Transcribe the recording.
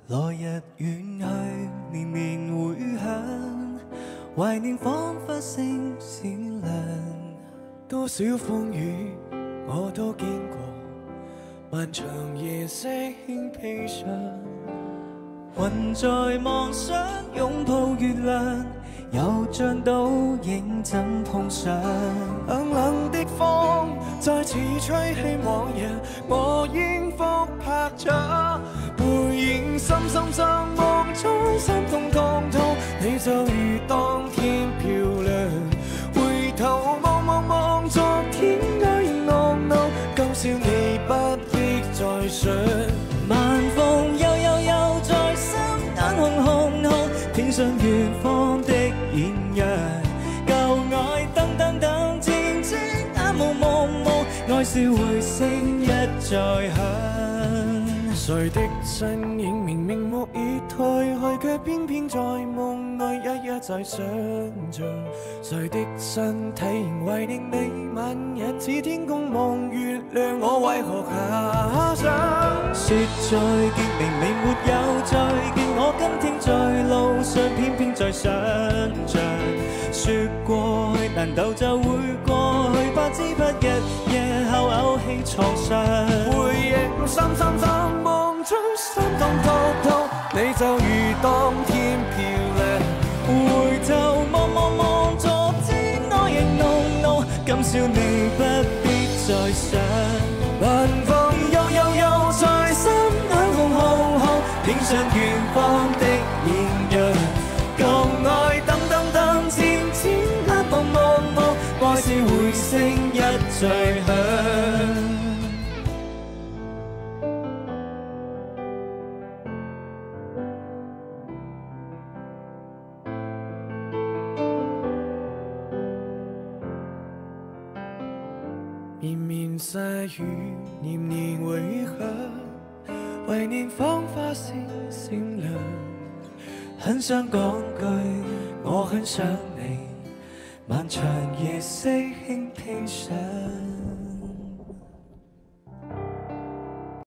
來日遠去，年年回響，懷念彷彿星閃亮。多少風雨我都見過，漫長夜色輕披上，雲在妄想擁抱月亮，又像倒影怎碰上？冷冷的風再次吹起往日，我應復拍掌，背影深深像夢中心痛痛痛，你就如當天漂亮。回頭望望望昨天愛濃濃，今宵你不必再想。晚風悠悠悠在心眼紅紅紅，天上遠方的豔陽，舊愛燈燈燈，漸漸眼朦朦朦，愛笑回聲一再響。誰的身影明明目已退去，卻偏偏在夢內一一再想像。誰的身體仍懷念你晚日似天公望月亮，我為何遐想？說再見明明沒有再見，我今天在路上偏偏在想像。說過去難道就會過去，不知不覺夜後嘔氣床上，回憶深深深夢中心痛痛痛，你就如當天漂亮。回頭望望望昨天愛亦濃濃，今宵你不必再想。晚風悠悠悠在心眼紅紅紅，天上遠方的豔陽，舊愛燈燈燈，漸漸眼朦朦朦，愛是回聲一再響。綿綿細雨年年回響，懷念芳華星閃亮。很想講句我很想你，漫長夜色輕披上。